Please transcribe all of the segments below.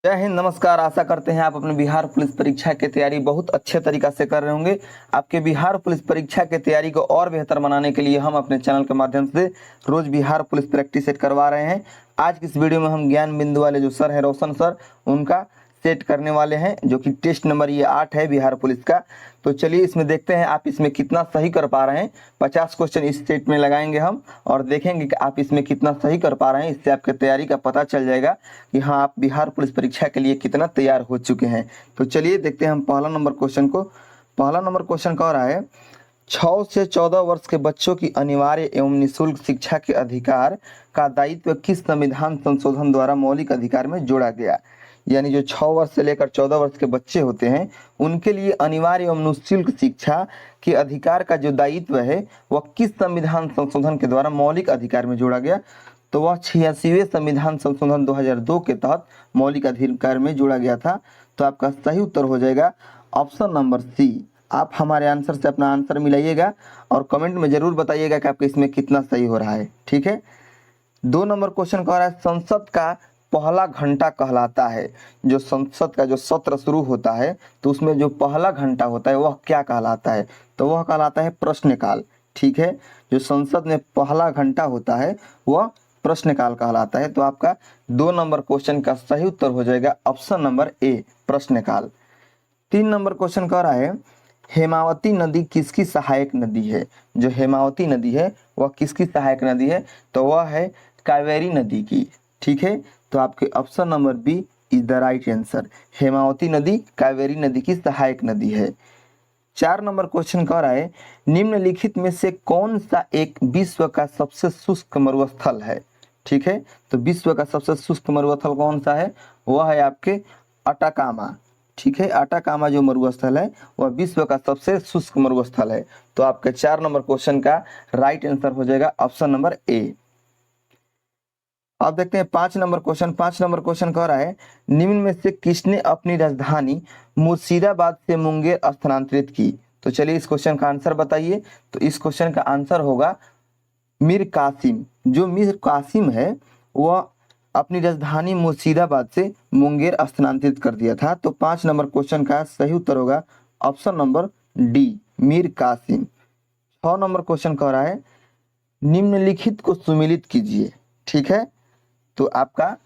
जय हिंद, नमस्कार। आशा करते हैं आप अपने बिहार पुलिस परीक्षा की तैयारी बहुत अच्छे तरीका से कर रहे होंगे। आपके बिहार पुलिस परीक्षा की तैयारी को और बेहतर बनाने के लिए हम अपने चैनल के माध्यम से रोज बिहार पुलिस प्रैक्टिस सेट करवा रहे हैं। आज की इस वीडियो में हम ज्ञान बिंदु वाले जो सर हैं, रोशन सर, उनका सेट करने वाले हैं, जो कि टेस्ट नंबर ये 8 है बिहार पुलिस का। तो चलिए इसमें देखते हैं आप इसमें कितना सही कर पा रहे हैं। 50 क्वेश्चन इस सेट में लगाएंगे हम और देखेंगे कि आप इसमें कितना सही कर पा रहे हैं। इससे आपके तैयारी का पता चल जाएगा कि हाँ, आप बिहार पुलिस परीक्षा के लिए कितना तैयार हो चुके हैं। तो चलिए देखते हैं हम पहला नंबर क्वेश्चन को। पहला नंबर क्वेश्चन कह रहा है, 6 से 14 वर्ष के बच्चों की अनिवार्य एवं निःशुल्क शिक्षा के अधिकार का दायित्व किस संविधान संशोधन द्वारा मौलिक अधिकार में जोड़ा गया। यानी जो 6 वर्ष से लेकर 14 वर्ष के बच्चे होते हैं, उनके लिए अनिवार्य एवं निःशुल्क शिक्षा के अधिकार का जो दायित्व है वह किस संविधान संशोधन के द्वारा मौलिक अधिकार में जोड़ा गया। तो वह 86वें संविधान संशोधन 2002 के तहत मौलिक अधिकार में जोड़ा गया था। तो आपका सही उत्तर हो जाएगा ऑप्शन नंबर सी। आप हमारे आंसर से अपना आंसर मिलाइएगा और कमेंट में जरूर बताइएगा कि आपके इसमें कितना सही हो रहा है। ठीक है। 2 नंबर क्वेश्चन कह रहा है, संसद का पहला घंटा कहलाता है। जो संसद का जो सत्र शुरू होता है तो उसमें जो पहला घंटा होता है वह क्या कहलाता है। तो वह कहलाता है प्रश्नकाल। ठीक है। जो संसद में पहला घंटा होता है वह प्रश्नकाल कहलाता है। तो आपका 2 नंबर क्वेश्चन का सही उत्तर हो जाएगा ऑप्शन नंबर ए, प्रश्नकाल। 3 नंबर क्वेश्चन कह रहा है, हेमावती नदी किसकी सहायक नदी है। जो हेमावती नदी है वह किसकी सहायक नदी है। तो वह है कावेरी नदी की। ठीक है। तो आपके option number B is the right answer. Hemavati नदी कावेरी नदी की सहायक नदी है। 4 नंबर क्वेश्चन कह रहा है, निम्नलिखित में से कौन सा एक विश्व का सबसे शुष्क मरुस्थल है। ठीक है। तो विश्व का सबसे शुष्क मरुस्थल कौन सा है, वह है आपके अटाकामा। ठीक है। अटाकामा जो मरुस्थल है वह विश्व का सबसे शुष्क मरुस्थल है। तो आपके 4 नंबर क्वेश्चन का राइट आंसर हो जाएगा ऑप्शन नंबर ए। अब देखते हैं 5 नंबर क्वेश्चन। 5 नंबर क्वेश्चन कह रहा है, निम्न में से किसने अपनी राजधानी मुर्शिदाबाद से मुंगेर स्थानांतरित की। तो चलिए इस क्वेश्चन का आंसर बताइए। तो इस क्वेश्चन का आंसर होगा मीर कासिम। जो मीर कासिम है वह अपनी राजधानी मुर्शिदाबाद से मुंगेर स्थानांतरित कर दिया था। तो 5 नंबर क्वेश्चन का सही उत्तर होगा option number D, Mir Qasim. 6 number question कह रहा है, निम्नलिखित को सुमेलित कीजिए। ठीक है। तो आपका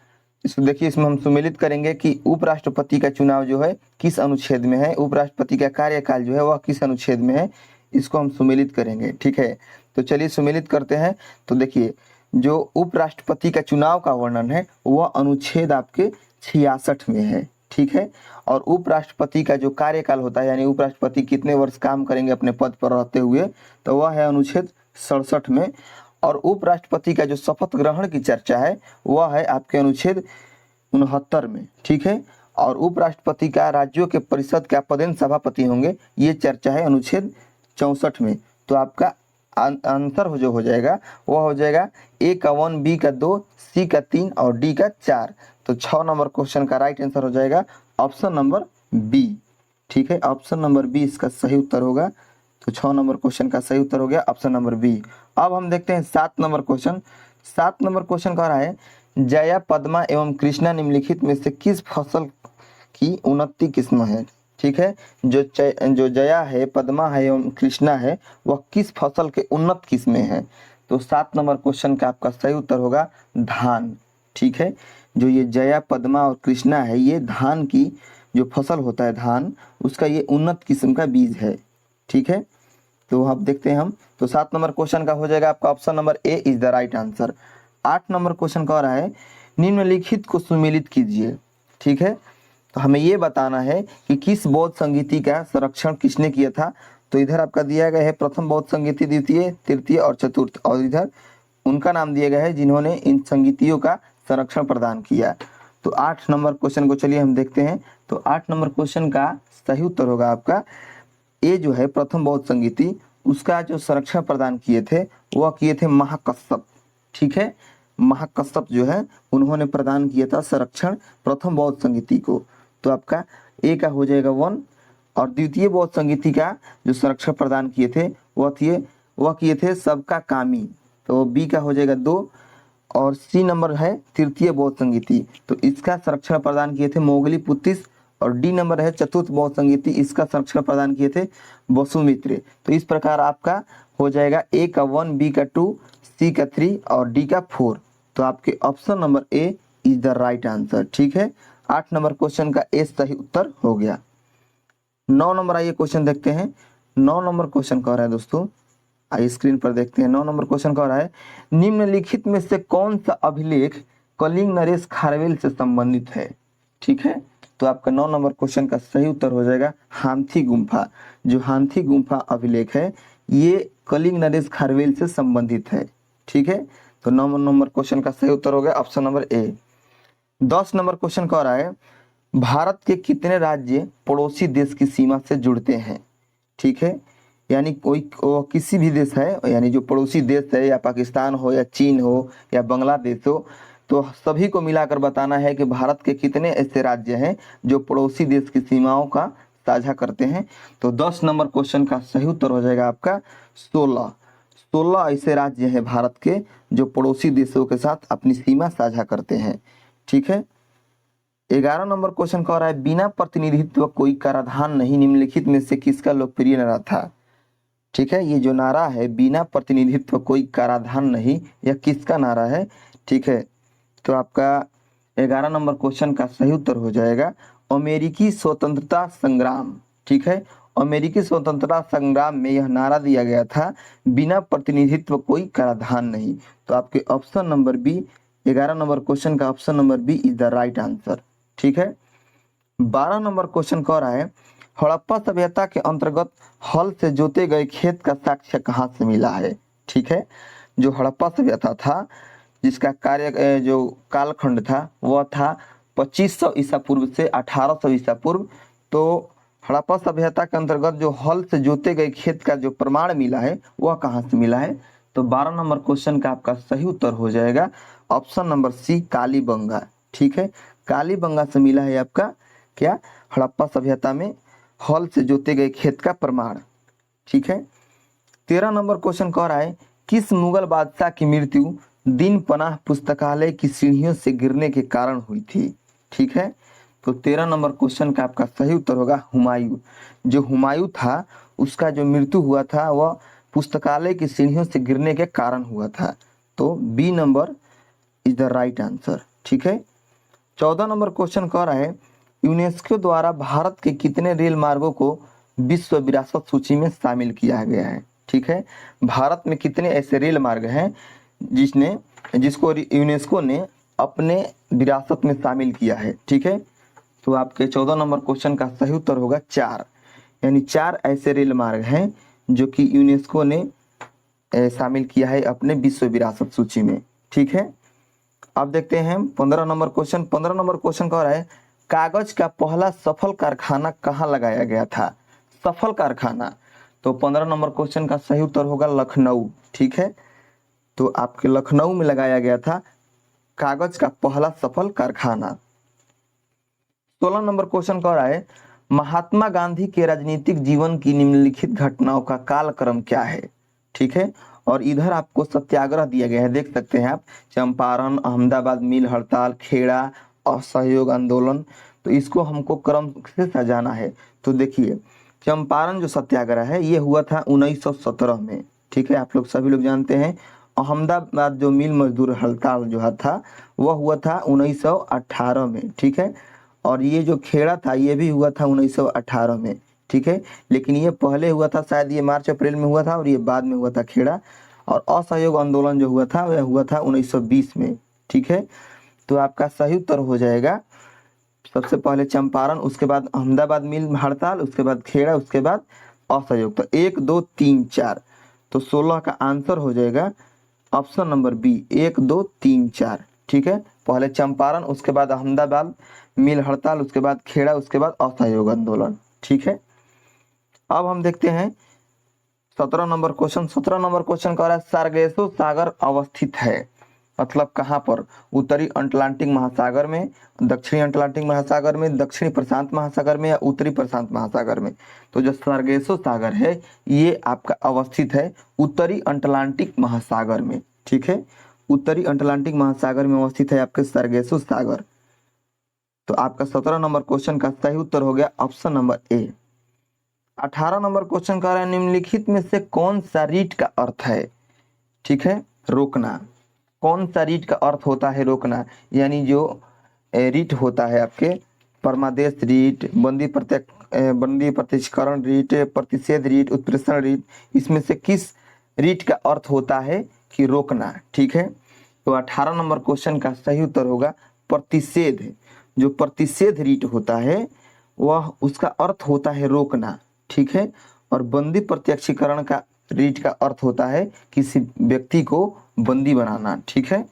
इसको देखिए, इसमें हम सुमेलित करेंगे कि उपराष्ट्रपति का चुनाव जो है किस अनुच्छेद में है, उपराष्ट्रपति का कार्यकाल जो है वह किस अनुच्छेद में है, इसको हम सुमेलित करेंगे। ठीक है। तो चलिए सुमेलित करते हैं। तो देखिए, जो उपराष्ट्रपति का चुनाव का वर्णन है वह अनुच्छेद आपके 66 में है। ठीक है। और उपराष्ट्रपति का जो कार्यकाल होता है, यानी उपराष्ट्रपति कितने वर्ष काम करेंगे अपने पद पर रहते हुए, तो वह है अनुच्छेद 67 में। और उपराष्ट्रपति का जो शपथ ग्रहण की चर्चा है वह है आपके अनुच्छेद 69 में। ठीक है। और उपराष्ट्रपति का राज्यों के परिषद का पदेन सभापति होंगे, ये चर्चा है अनुच्छेद 64 में। तो आपका आंसर जो हो जाएगा वह हो जाएगा ए का 1, बी का 2, सी का 3 और डी का 4। तो 6 नंबर क्वेश्चन का राइट आंसर हो जाएगा ऑप्शन नंबर बी। ठीक है। ऑप्शन नंबर बी इसका सही उत्तर होगा। तो 6 नंबर क्वेश्चन का सही उत्तर हो गया ऑप्शन नंबर बी। अब हम देखते हैं 7 नंबर क्वेश्चन। 7 नंबर क्वेश्चन कह रहा है, जया, पद्मा एवं कृष्णा निम्नलिखित में से किस फसल की उन्नति किस्म है। ठीक है। जो जया है, पद्मा है एवं कृष्णा है वह किस फसल के उन्नत किस्में हैं। तो 7 नंबर क्वेश्चन का आपका सही उत्तर होगा धान। ठीक है। जो ये जया, पद्मा और कृष्णा है, ये धान की जो फसल होता है धान, उसका ये उन्नत किस्म का बीज है। ठीक है। तो अब देखते हैं हम। तो 7 नंबर क्वेश्चन का हो जाएगा आपका option number A is the right answer. 8 number question कह रहा है, निम्नलिखित को सुमेलित कीजिए। ठीक है। तो हमें ये बताना है कि किस बौद्ध संगीति का संरक्षण किसने किया था। तो इधर आपका दिया गया है प्रथम बौद्ध संगीति, द्वितीय, तृतीय और चतुर्थ, और इधर उनका नाम दिया गया है जिन्होंने इन संगीतियों का संरक्षण प्रदान किया। तो 8 नंबर क्वेश्चन को चलिए हम देखते हैं। तो 8 नंबर क्वेश्चन का सही उत्तर होगा आपका ये जो है प्रथम बौद्ध संगीति, उसका जो संरक्षण प्रदान किए थे वह किए थे महाकश्यप। ठीक है। महाकश्यप जो है उन्होंने प्रदान किया था संरक्षण प्रथम बौद्ध संगीति को। तो आपका ए का हो जाएगा 1। और द्वितीय बौद्ध संगीति का जो संरक्षण प्रदान किए थे वह किए थे सबका कामी। तो बी का हो जाएगा 2। और सी नंबर है तृतीय बौद्ध संगीति, तो इसका संरक्षण प्रदान किए थे मोगलीपुत्तिस। और डी नंबर है चतुर्थ बौद्ध संगीति, इसका संरक्षण प्रदान किए थे वसुमित्र। तो इस प्रकार आपका हो जाएगा ए का 1, बी का 2, सी का 3 और डी का 4। तो आपके option number A is the right answer. ठीक है, 8 नंबर क्वेश्चन का ए सही उत्तर हो गया। 9 नंबर आइए क्वेश्चन देखते हैं। 9 नंबर क्वेश्चन कह रहा है दोस्तों, आइए स्क्रीन पर देखते हैं। 9 नंबर क्वेश्चन कह रहा है निम्नलिखित में से कौन सा अभिलेख कलिंग नरेश खारवेल से संबंधित है। ठीक है, तो आपका 9 नंबर क्वेश्चन का सही उत्तर हो जाएगा हांथी गुम्फा। जो हांथी गुम्फा अभिलेख है ये कलिंग नरेश खारवेल से संबंधित है। ठीक है, तो 9 नंबर क्वेश्चन का सही उत्तर हो गया option number A. 10 number question कह रहा है भारत के कितने राज्य पड़ोसी देश की सीमा से जुड़ते हैं। ठीक है, यानी कोई किसी भी देश है, यानी जो पड़ोसी देश है, या पाकिस्तान हो या चीन हो या बांग्लादेश हो, तो सभी को मिलाकर बताना है कि भारत के कितने ऐसे राज्य हैं जो पड़ोसी देश की सीमाओं का साझा करते हैं। तो 10 नंबर क्वेश्चन का सही उत्तर हो जाएगा आपका 16 ऐसे राज्य हैं भारत के जो पड़ोसी देशों के साथ अपनी सीमा साझा करते हैं। ठीक है, 11 नंबर क्वेश्चन कह रहा है बिना प्रतिनिधित्व कोई कराधान नहीं निम्नलिखित में से किसका लोकप्रिय नारा था। ठीक है, ये जो नारा है बिना प्रतिनिधित्व कोई कराधान नहीं, यह किसका नारा है। ठीक है, तो आपका 11 नंबर क्वेश्चन का सही उत्तर हो जाएगा अमेरिकी स्वतंत्रता संग्राम। ठीक है, अमेरिकी स्वतंत्रता संग्राम में यह नारा दिया गया था बिना प्रतिनिधित्व कोई कराधान नहीं। तो आपके option number B, 11 number question का option number B is the right answer. ठीक है, 12 नंबर क्वेश्चन कह रहा है हड़प्पा सभ्यता के अंतर्गत हल से जोते गए खेत का साक्ष्य कहाँ से मिला है। ठीक है, जो हड़प्पा सभ्यता था जिसका कार्य जो कालखंड था वह था 2500 ईसा पूर्व से 1800 ईसा पूर्व। तो हड़प्पा सभ्यता के अंतर्गत जो हल से जोते गए खेत का जो प्रमाण मिला है वह कहाँ से मिला है। तो 12 नंबर क्वेश्चन का आपका सही उत्तर हो जाएगा ऑप्शन नंबर सी कालीबंगा। ठीक है, कालीबंगा से मिला है आपका क्या, हड़प्पा सभ्यता में हल से जोते गए खेत का प्रमाण। ठीक है, 13 नंबर क्वेश्चन कह रहा है किस मुगल बादशाह की मृत्यु दिन पनाह पुस्तकालय की सीढ़ियों से गिरने के कारण हुई थी। ठीक है, तो 13 नंबर क्वेश्चन का आपका सही उत्तर होगा हुमायूं। जो हुमायूं था उसका जो मृत्यु हुआ था वह पुस्तकालय की सीढ़ियों से गिरने के कारण हुआ था। तो B number is the right answer. ठीक है, 14 नंबर क्वेश्चन कह रहा है यूनेस्को द्वारा भारत के कितने रेल मार्गों को विश्व विरासत सूची में शामिल किया गया है। ठीक है, भारत में कितने ऐसे रेल मार्ग हैं जिसको यूनेस्को ने अपने विरासत में शामिल किया है। ठीक है, तो आपके 14 नंबर क्वेश्चन का सही उत्तर होगा 4, यानी 4 ऐसे रेल मार्ग हैं जो कि यूनेस्को ने शामिल किया है अपने विश्व विरासत सूची में। ठीक है, अब देखते हैं 15 नंबर क्वेश्चन। 15 नंबर क्वेश्चन कह रहा है कागज का पहला सफल कारखाना कहाँ लगाया गया था। सफल कारखाना, तो 15 नंबर क्वेश्चन का सही उत्तर होगा लखनऊ। ठीक है, तो आपके लखनऊ में लगाया गया था कागज का पहला सफल कारखाना। 16 नंबर क्वेश्चन कह रहा है महात्मा गांधी के राजनीतिक जीवन की निम्नलिखित घटनाओं का कालक्रम क्या है। ठीक है, और इधर आपको सत्याग्रह दिया गया है, देख सकते हैं आप, चंपारण, अहमदाबाद मिल हड़ताल, खेड़ा, असहयोग आंदोलन। तो इसको हमको क्रम से सजाना है। तो देखिए चंपारण जो सत्याग्रह है ये हुआ था 1917 में। ठीक है, आप लोग सभी लोग जानते हैं। अहमदाबाद जो मिल मजदूर हड़ताल जो था वह हुआ था 1918 में। ठीक है, और ये जो खेड़ा था ये भी हुआ था 1918 में। ठीक है, लेकिन ये पहले हुआ था, शायद ये मार्च अप्रैल में हुआ था और ये बाद में हुआ था खेड़ा। और असहयोग आंदोलन जो हुआ था वह हुआ था 1920 में। ठीक है, तो आपका सही उत्तर हो जाएगा सबसे पहले चंपारण, उसके बाद अहमदाबाद मिल हड़ताल, उसके बाद खेड़ा, उसके बाद असहयोग। तो 1 2 3 4, तो 16 का आंसर हो जाएगा ऑप्शन नंबर बी 1 2 3 4। ठीक है, पहले चंपारण, उसके बाद अहमदाबाद मिल हड़ताल, उसके बाद खेड़ा, उसके बाद असहयोग आंदोलन। ठीक है, अब हम देखते हैं 17 नंबर क्वेश्चन। 17 नंबर क्वेश्चन कह रहा है सार्गेसो सागर अवस्थित है, मतलब कहाँ पर, उत्तरी अटलांटिक महासागर में, दक्षिणी अटलांटिक महासागर में, दक्षिणी प्रशांत महासागर में या उत्तरी प्रशांत महासागर में। तो जो सार्गेसो सागर है ये आपका अवस्थित है उत्तरी अटलांटिक महासागर में। ठीक है, उत्तरी अटलांटिक महासागर में अवस्थित है आपके सरगेसुस सागर। तो आपका 17 नंबर क्वेश्चन का सही उत्तर हो गया option number A. 18 number question कह रहा है निम्नलिखित में से कौन सा रीट का अर्थ है, ठीक है, रोकना। कौन सा रीट का अर्थ होता है रोकना, यानी जो रीट होता है आपके परमादेश रीट, बंदी प्रत्यक्षकरण रीट, प्रतिषेध रीट, उत्प्रेषण रीट, इसमें से किस रीट का अर्थ होता है कि रोकना, ठीक है। तो 18 नंबर क्वेश्चन का सही उत्तर होगा प्रतिषेध। जो प्रतिषेध रीट होता है वह उसका अर्थ होता है रोकना, ठीक है। और बंदी प्रत्यक्षीकरण का रीट का अर्थ होता है किसी व्यक्ति को बंदी बनाना, ठीक है।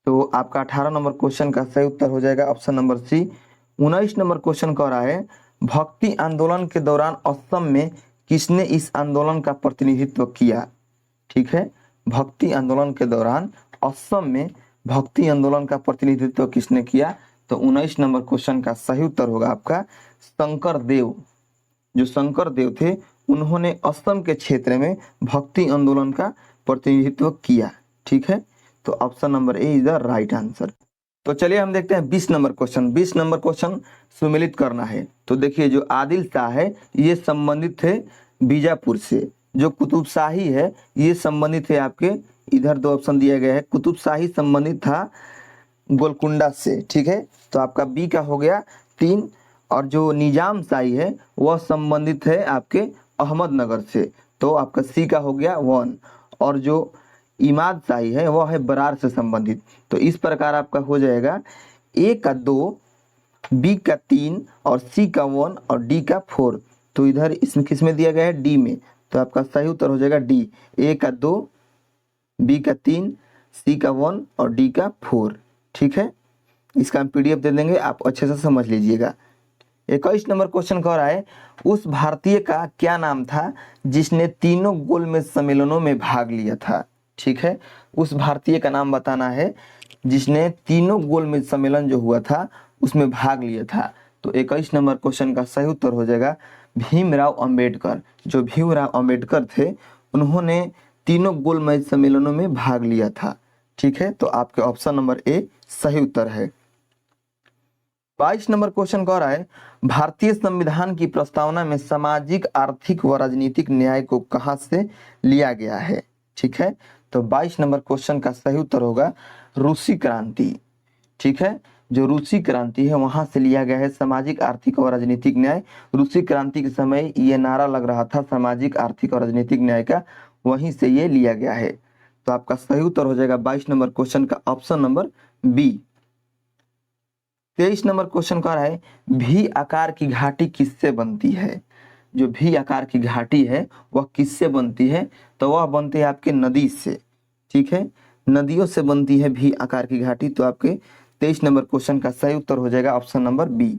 तो आपका 18 नंबर क्वेश्चन का सही उत्तर हो जाएगा option number C. 19 number question कह रहा है भक्ति आंदोलन के दौरान असम में किसने इस आंदोलन का प्रतिनिधित्व किया, ठीक है। भक्ति आंदोलन के दौरान असम में भक्ति आंदोलन का प्रतिनिधित्व किसने किया, तो 19 नंबर क्वेश्चन का सही उत्तर होगा आपका शंकर देव। जो शंकर देव थे उन्होंने असम के क्षेत्र में भक्ति आंदोलन का प्रतिनिधित्व किया, ठीक है। तो option number A is the right answer. तो चलिए हम देखते हैं 20 नंबर क्वेश्चन। 20 नंबर क्वेश्चन सुमेलित करना है। तो देखिए जो आदिल शाह है ये संबंधित थे बीजापुर से, जो कुतुबशाही है ये संबंधित है आपके, इधर दो ऑप्शन दिया गया है, कुतुबशाही संबंधित था गोलकुंडा से, ठीक है। तो आपका बी का हो गया 3, और जो निजाम शाही है वह संबंधित है आपके अहमदनगर से, तो आपका सी का हो गया 1, और जो इमाद शाही है वह है बरार से संबंधित। तो इस प्रकार आपका हो जाएगा ए का 2, बी का 3 और सी का 1 और डी का 4। तो इधर इसमें किस में दिया गया है, डी में। तो आपका सही उत्तर हो जाएगा डी, ए का 2, बी का 3, सी का 1 और डी का 4, ठीक है। इसका हम PDF दे देंगे, आप अच्छे से समझ लीजिएगा। 21 नंबर क्वेश्चन कह रहा है उस भारतीय का क्या नाम था जिसने तीनों गोलमेज सम्मेलनों में भाग लिया था, ठीक है। उस भारतीय का नाम बताना है जिसने तीनों गोलमेज सम्मेलन जो हुआ था उसमें भाग लिया था। तो 21 नंबर क्वेश्चन का सही उत्तर हो जाएगा भीमराव अंबेडकर। जो भीमराव अंबेडकर थे उन्होंने तीनों गोलमेज सम्मेलनों में भाग लिया था, ठीक है। तो आपके ऑप्शन नंबर ए सही उत्तर है। 22 नंबर क्वेश्चन कह रहा है भारतीय संविधान की प्रस्तावना में सामाजिक, आर्थिक व राजनीतिक न्याय को कहां से लिया गया है, ठीक है। तो 22 नंबर क्वेश्चन का सही उत्तर होगा रूसी क्रांति, ठीक है। जो रूसी क्रांति है वहां से लिया गया है सामाजिक, आर्थिक और राजनीतिक न्याय। रूसी क्रांति के समय ये नारा लग रहा था सामाजिक, आर्थिक और राजनीतिक न्याय का, वहीं से ये लिया गया है। तो आपका सही उत्तर हो जाएगा 22 नंबर क्वेश्चन का option number B. 23 number question कह रहा है भी आकार की घाटी किससे बनती है। जो भी आकार की घाटी है वह किससे बनती है, तो वह बनती है आपके नदी से, ठीक है। नदियों से बनती है भी आकार की घाटी। तो आपके 23 नंबर क्वेश्चन का सही उत्तर हो जाएगा option number B.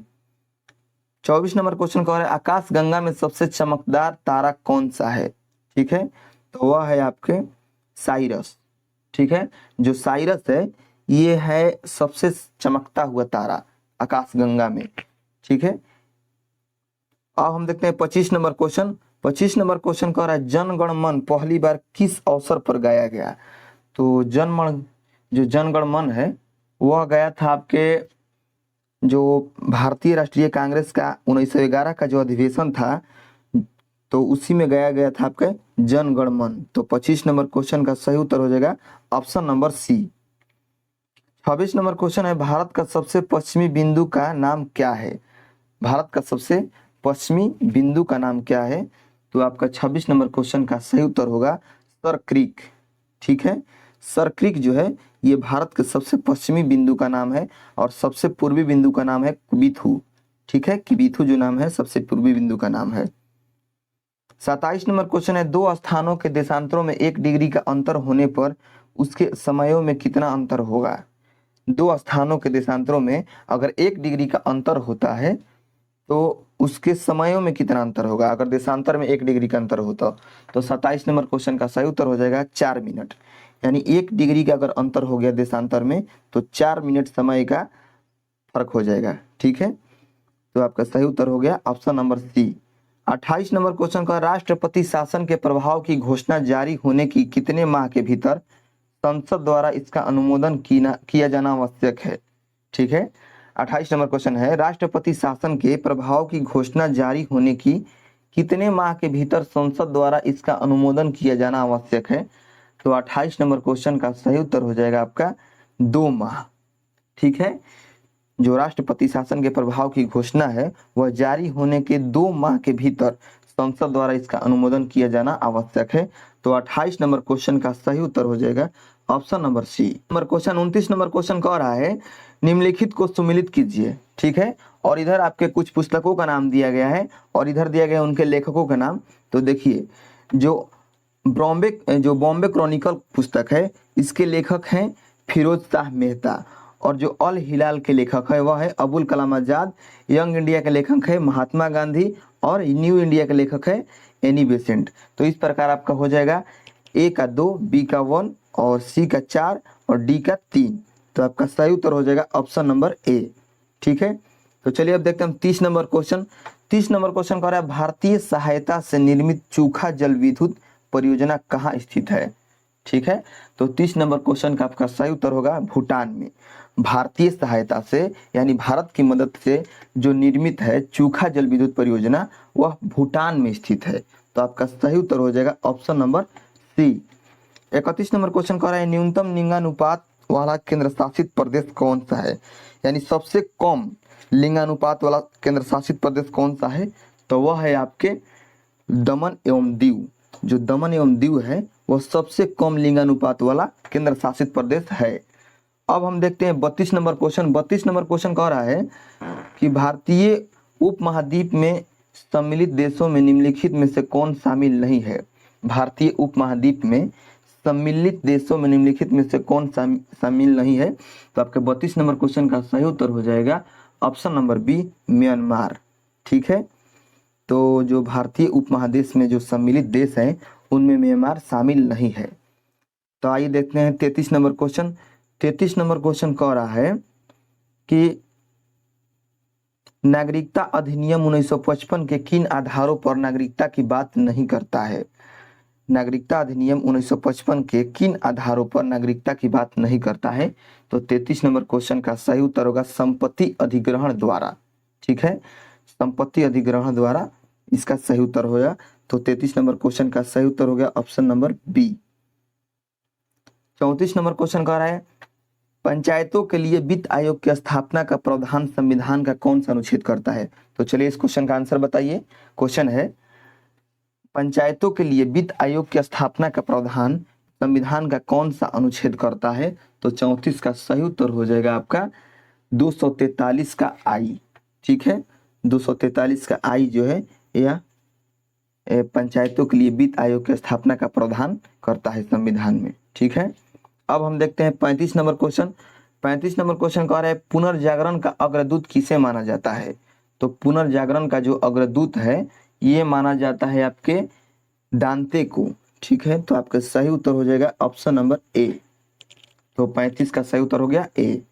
24 number question कह रहा है आकाश गंगा में सबसे चमकदार तारा कौन सा है, ठीक है। तो वह है आपके साइरस, ठीक है। जो साइरस है ये है सबसे चमकता हुआ तारा आकाश गंगा में, ठीक है। अब हम देखते हैं 25 नंबर क्वेश्चन। 25 नंबर क्वेश्चन कह रहा है जन गण मन पहली बार किस अवसर पर गाया गया। तो जो जन गण मन है वह गया था आपके जो भारतीय राष्ट्रीय कांग्रेस का 1911 का जो अधिवेशन था, तो उसी में गाया गया था आपका जन गण मन। तो 25 नंबर क्वेश्चन का सही उत्तर हो जाएगा option number C. 26 number question है भारत का सबसे पश्चिमी बिंदु का नाम क्या है। भारत का सबसे पश्चिमी बिंदु का नाम क्या है। तो आपका 26 नंबर क्वेश्चन का सही उत्तर होगा सर क्रीक, ठीक है। सर क्रीक जो है ये भारत के सबसे पश्चिमी बिंदु का नाम है, और सबसे पूर्वी बिंदु का नाम है किबिथु, ठीक है। किबिथु जो नाम है सबसे पूर्वी बिंदु का नाम है। 27 नंबर क्वेश्चन है दो स्थानों के देशांतरों में 1 डिग्री का अंतर होने पर उसके समयों में कितना अंतर होगा। दो स्थानों के देशांतरों में अगर 1 डिग्री का अंतर होता है तो उसके समयों में कितना अंतर होगा। अगर देशांतर में 1 डिग्री का अंतर होता तो 27 नंबर क्वेश्चन का सही उत्तर हो जाएगा 4 मिनट। यानी 1 डिग्री का अगर अंतर हो गया देशांतर में तो 4 मिनट समय का फर्क हो जाएगा, ठीक है। तो आपका सही उत्तर हो गया option number C. 28 number question का राष्ट्रपति शासन के प्रभाव की घोषणा जारी होने की कितने माह के भीतर संसद द्वारा इसका अनुमोदन किया जाना आवश्यक है। ठीक है। 28 नंबर क्वेश्चन है, राष्ट्रपति शासन के प्रभाव की घोषणा जारी होने की कितने माह के भीतर संसद द्वारा इसका अनुमोदन किया जाना आवश्यक है? तो 28 नंबर क्वेश्चन का सही उत्तर हो जाएगा आपका 2 माह। ठीक है। जो राष्ट्रपति शासन के प्रभाव की घोषणा है वह जारी होने के 2 माह के भीतर संसद द्वारा इसका अनुमोदन किया जाना आवश्यक है। तो 28 नंबर क्वेश्चन का सही उत्तर हो जाएगा option number C. Number question 29 number question कह रहा है, निम्नलिखित को सुमिलित कीजिए। ठीक है। और इधर आपके कुछ पुस्तकों का नाम दिया गया है और इधर दिया गया है उनके लेखकों का नाम। तो देखिए, जो बॉम्बे क्रॉनिकल पुस्तक है इसके लेखक हैं फिरोज शाह मेहता, और जो अल हिलाल के लेखक है वह है अबुल कलाम आजाद। यंग इंडिया के लेखक है महात्मा गांधी, और न्यू इंडिया के लेखक है एनी बेसेंट। तो इस प्रकार आपका हो जाएगा ए का 2, बी का 1 और सी का 4 और डी का 3। तो आपका सही उत्तर हो जाएगा ऑप्शन नंबर ए। ठीक है। तो चलिए अब देखते हैं 30 नंबर क्वेश्चन। 30 नंबर क्वेश्चन कह रहा है, भारतीय सहायता से निर्मित चूखा जल विद्युत परियोजना कहाँ स्थित है? ठीक है। तो 30 नंबर क्वेश्चन का आपका सही उत्तर होगा भूटान में। भारतीय सहायता से यानी भारत की मदद से जो निर्मित है चूखा जल विद्युत परियोजना वह भूटान में स्थित है। तो आपका सही उत्तर हो जाएगा option number C. 31 number question कह रहा है, न्यूनतम लिंगानुपात वाला केंद्र शासित प्रदेश कौन सा है? यानी सबसे कम लिंगानुपात वाला केंद्र शासित प्रदेश कौन सा है? तो वह है आपके दमन एवं दीव। जो दमन एवं दीव है वह सबसे कम लिंगानुपात वाला केंद्र शासित प्रदेश है। अब हम देखते हैं 32 नंबर क्वेश्चन। 32 नंबर क्वेश्चन कह रहा है कि भारतीय उपमहाद्वीप में सम्मिलित देशों में निम्नलिखित में से कौन शामिल नहीं है? भारतीय उपमहाद्वीप में सम्मिलित देशों में निम्नलिखित में से कौन शामिल नहीं है? तो आपके 32 नंबर क्वेश्चन का सही उत्तर हो जाएगा ऑप्शन नंबर बी, म्यांमार। ठीक है। तो जो भारतीय उपमहादेश में जो सम्मिलित देश हैं उनमें म्यांमार शामिल नहीं है। तो आइए देखते हैं 33 नंबर क्वेश्चन। 33 नंबर क्वेश्चन कह रहा है कि नागरिकता अधिनियम 1955 के किन आधारों पर नागरिकता की बात नहीं करता है? नागरिकता अधिनियम 1955 के किन आधारों पर नागरिकता की बात नहीं करता है? तो 33 नंबर क्वेश्चन का सही उत्तर होगा संपत्ति अधिग्रहण द्वारा। ठीक है। संपत्ति अधिग्रहण द्वारा इसका सही उत्तर होगा। तो 33 नंबर क्वेश्चन का सही उत्तर हो गया option number B. 34 number question कह रहा है, पंचायतों के लिए वित्त आयोग की स्थापना का प्रावधान संविधान का कौन सा अनुच्छेद करता है? तो चलिए इस क्वेश्चन का आंसर बताइए। क्वेश्चन है, पंचायतों के लिए वित्त आयोग की स्थापना का प्रावधान संविधान का कौन सा अनुच्छेद करता है? तो 34 का सही उत्तर हो जाएगा आपका 243 का आई। ठीक है। 243 का आई जो है यह पंचायतों के लिए वित्त आयोग की स्थापना का प्रावधान करता है संविधान में। ठीक है। अब हम देखते हैं 35 नंबर क्वेश्चन। 35 नंबर क्वेश्चन कह रहा है, पुनर्जागरण का अग्रदूत किसे माना जाता है? तो पुनर्जागरण का जो अग्रदूत है ये माना जाता है आपके दांते को। ठीक है। तो आपका सही उत्तर हो जाएगा ऑप्शन नंबर ए। तो 35 का सही उत्तर हो गया ए।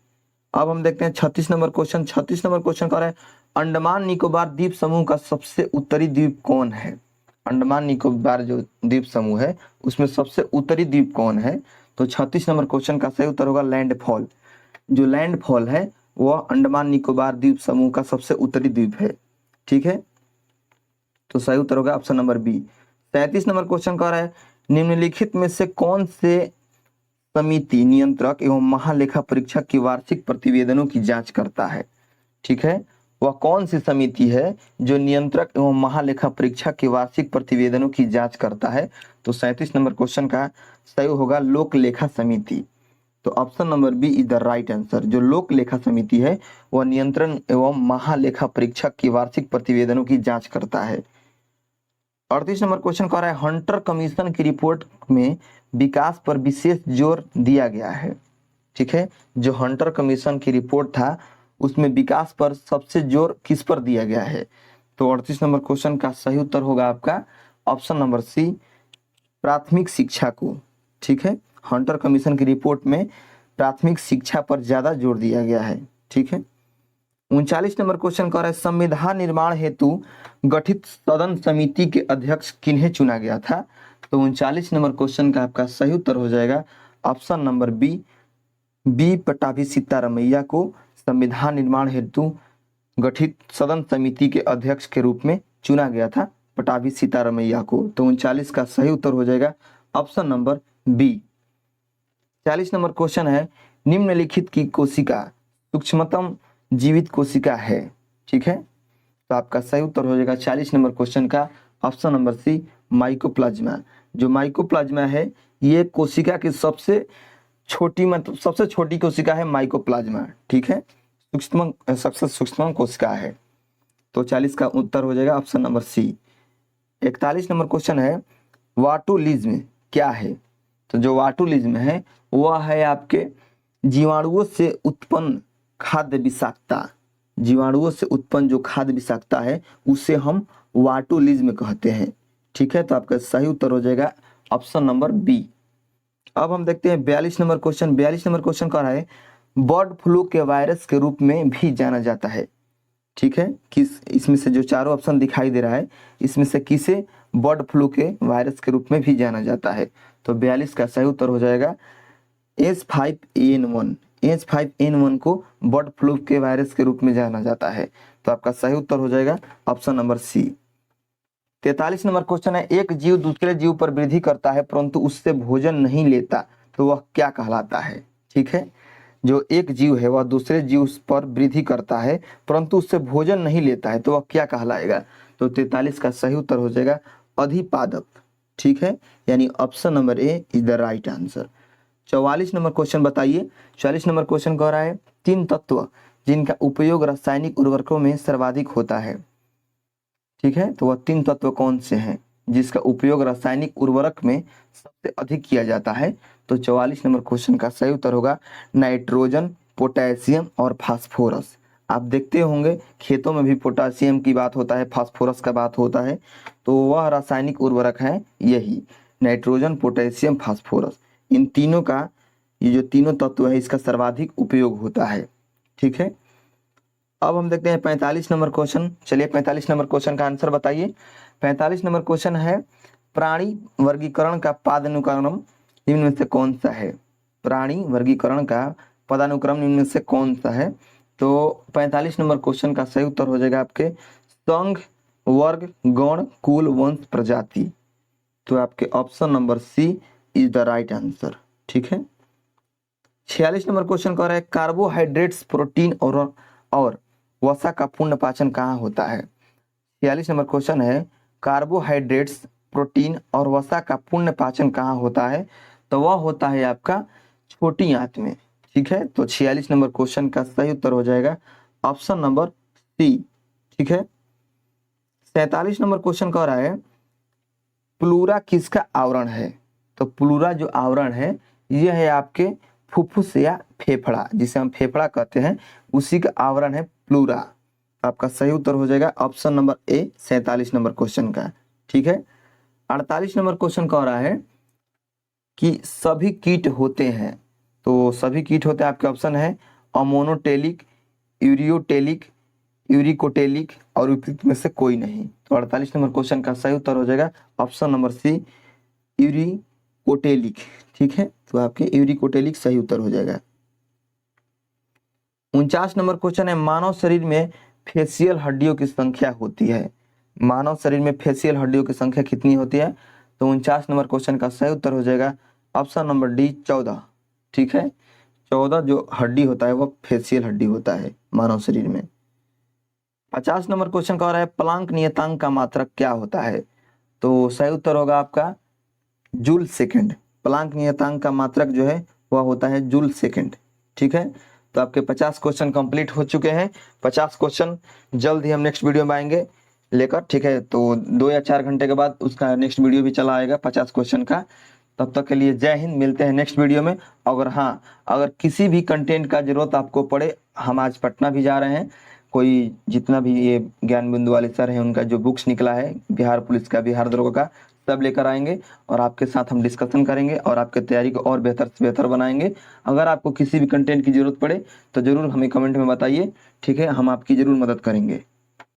अब हम देखते हैं 36 नंबर क्वेश्चन। 36 नंबर क्वेश्चन कह रहा है, अंडमान निकोबार द्वीप समूह का सबसे उत्तरी द्वीप कौन है? अंडमान निकोबार जो द्वीप समूह है उसमें सबसे उत्तरी द्वीप कौन है? तो 36 नंबर क्वेश्चन का सही उत्तर होगा लैंडफॉल। जो लैंडफॉल है वह अंडमान निकोबार द्वीप समूह का सबसे उत्तरी द्वीप है। ठीक है। तो सही उत्तर होगा option number B. 37 number question कह रहा है, निम्नलिखित में से कौन से समिति नियंत्रक एवं महालेखा परीक्षक की वार्षिक प्रतिवेदनों की जांच करता है? ठीक है। वह कौन सी समिति है जो नियंत्रक एवं महालेखा परीक्षक के वार्षिक प्रतिवेदनों की जांच करता है? तो 37 नंबर क्वेश्चन का सही होगा लोक लेखा समिति। तो option number B is the right answer. जो लोक लेखा समिति है वह नियंत्रण एवं महालेखा परीक्षक की वार्षिक प्रतिवेदनों की जांच करता है। 38 नंबर क्वेश्चन कह रहा है, हंटर कमीशन की रिपोर्ट में विकास पर विशेष जोर दिया गया है। ठीक है। जो हंटर कमीशन की रिपोर्ट था उसमें विकास पर सबसे जोर किस पर दिया गया है? तो 38 नंबर क्वेश्चन का सही उत्तर होगा आपका ऑप्शन नंबर सी, प्राथमिक शिक्षा को। ठीक है। हंटर कमीशन की रिपोर्ट में प्राथमिक शिक्षा पर ज्यादा जोर दिया गया है। ठीक है। 39 नंबर क्वेश्चन कह रहा है, संविधान निर्माण हेतु गठित सदन समिति के अध्यक्ष किन्हें चुना गया था? तो 39 नंबर क्वेश्चन का आपका सही उत्तर हो जाएगा option number B Pattabhi Sitaramayya को संविधान निर्माण हेतु गठित सदन समिति के अध्यक्ष के रूप में चुना गया था, पट्टाभी सीतारमैया को। तो 39 का सही उत्तर हो जाएगा option number B. 40 number question है, निम्नलिखित की कोशिका सूक्ष्मतम जीवित कोशिका है, ठीक है। तो आपका सही उत्तर हो जाएगा 40 नंबर क्वेश्चन का ऑप्शन नंबर सी, माइकोप्लाज्मा। जो माइकोप्लाज्मा है ये कोशिका की सबसे छोटी, मतलब सबसे छोटी कोशिका है माइकोप्लाज्मा, ठीक है, सबसे सूक्ष्म कोशिका है। तो 40 का उत्तर हो जाएगा option number C. 41 number question है, वाटुलिज्म क्या है? तो जो वाटुलिज्म है वह है आपके जीवाणुओं से उत्पन्न खाद्य विषाक्तता, जीवाणुओं से उत्पन्न जो खाद्य विषाक्तता है उसे हम वाटुलिज्म कहते हैं, ठीक है। तो आपका सही उत्तर हो जाएगा ऑप्शन नंबर बी। अब हम देखते हैं 42 नंबर क्वेश्चन। 42 नंबर क्वेश्चन कह रहा है, बर्ड फ्लू के वायरस के रूप में भी जाना जाता है, ठीक है। किस, इसमें से जो चारों ऑप्शन दिखाई दे रहा है इसमें से किसे बर्ड फ्लू के वायरस के रूप में भी जाना जाता है? तो 42 का सही उत्तर हो जाएगा H5N1। H5N1 को बर्ड फ्लू के वायरस के रूप में जाना जाता है। तो आपका सही उत्तर हो जाएगा option number C. 43 number question है, एक जीव दूसरे जीव पर वृद्धि करता है परंतु उससे भोजन नहीं लेता, तो वह क्या कहलाता है? ठीक है, जो एक जीव है वह दूसरे जीव पर वृद्धि करता है परंतु उससे भोजन नहीं लेता है, तो वह क्या कहलाएगा? तो 43 का सही उत्तर हो जाएगा अधिपादक, ठीक है, यानी option number A is the right answer. 44 number question बताइए। 44 नंबर क्वेश्चन कह रहा है, 3 तत्व जिनका उपयोग रासायनिक उर्वरकों में सर्वाधिक होता है, ठीक है, तो वह 3 तत्व कौन से हैं जिसका उपयोग रासायनिक उर्वरक में सबसे अधिक किया जाता है? तो 44 नंबर क्वेश्चन का सही उत्तर होगा नाइट्रोजन, पोटेशियम और फास्फोरस। आप देखते होंगे खेतों में भी पोटेशियम की बात होता है, फास्फोरस का बात होता है, तो वह रासायनिक उर्वरक है यही नाइट्रोजन, पोटेशियम, फास्फोरस। इन तीनों का, ये जो तीनों तत्व है इसका सर्वाधिक उपयोग होता है, ठीक है। अब हम देखते हैं 45 नंबर क्वेश्चन। चलिए 45 नंबर क्वेश्चन का आंसर बताइए। 45 नंबर क्वेश्चन है, प्राणी वर्गीकरण का पदानुक्रम निम्न में से कौन सा है? प्राणी वर्गीकरण का पदानुक्रम निम्न में से कौन सा है? तो 45 नंबर क्वेश्चन का सही उत्तर हो जाएगा आपके संघ, वर्ग, गण, कुल, वंश, प्रजाति। तो आपके option number C is the right answer, ठीक है। 46 नंबर क्वेश्चन कह रहा है, कार्बोहाइड्रेट्स, प्रोटीन और वसा का पूर्ण पाचन कहाँ होता है? 46 नंबर क्वेश्चन है, कार्बोहाइड्रेट्स, प्रोटीन और वसा का पूर्ण पाचन कहाँ होता है? तो वह होता है आपका छोटी आंत में, ठीक है। तो 46 नंबर क्वेश्चन का सही उत्तर हो जाएगा ऑप्शन नंबर सी, ठीक है। 47 नंबर क्वेश्चन कह रहा है, प्लूरा किसका आवरण है? तो प्लूरा जो आवरण है यह है आपके फुफ्फुस या फेफड़ा, जिसे हम फेफड़ा कहते हैं, उसी का आवरण है प्लूरा। आपका सही उत्तर हो जाएगा option number A 47 number question का, ठीक है। 48 नंबर क्वेश्चन कह रहा है कि सभी कीट होते हैं, तो सभी कीट होते हैं, आपके ऑप्शन है अमोनोटेलिक, यूरियोटेलिक, यूरिकोटेलिक और उपयुक्त में से कोई नहीं। तो 48 नंबर क्वेश्चन का सही उत्तर हो जाएगा ऑप्शन नंबर सी यूरिकोटेलिक, ठीक है। तो आपके यूरिकोटेलिक सही उत्तर हो जाएगा। 49 नंबर क्वेश्चन है, मानव शरीर में फेशियल हड्डियों की संख्या होती है। मानव शरीर में फेशियल हड्डियों की संख्या कितनी होती है? तो 49 नंबर क्वेश्चन का सही उत्तर हो जाएगा ऑप्शन नंबर डी 14, ठीक है। 14 जो हड्डी होता है वह फेशियल हड्डी होता है मानव शरीर में। 50 नंबर क्वेश्चन कह रहा है, प्लांक नियतांक का मात्रक क्या होता है? तो सही उत्तर होगा आपका जूल सेकंड। प्लांक नियतांक का मात्रक जो है वह होता है जूल सेकंड, ठीक है। तो आपके 50 क्वेश्चन कंप्लीट हो चुके हैं। 50 क्वेश्चन जल्द ही हम नेक्स्ट वीडियो में आएंगे लेकर, ठीक है। तो 2 या 4 घंटे के बाद उसका नेक्स्ट वीडियो भी चला आएगा 50 क्वेश्चन का। तब तक के लिए जय हिंद, मिलते हैं नेक्स्ट वीडियो में। अगर हाँ, अगर किसी भी कंटेंट का जरूरत आपको पड़े, हम आज पटना भी जा रहे हैं, कोई जितना भी ये ज्ञान बिंदु वाले सर हैं उनका जो बुक्स निकला है बिहार पुलिस का, बिहार दरोगा का, सब लेकर आएंगे और आपके साथ हम डिस्कशन करेंगे और आपके तैयारी को और बेहतर से बेहतर बनाएंगे। अगर आपको किसी भी कंटेंट की जरूरत पड़े तो जरूर हमें कमेंट में बताइए, ठीक है, हम आपकी जरूर मदद करेंगे।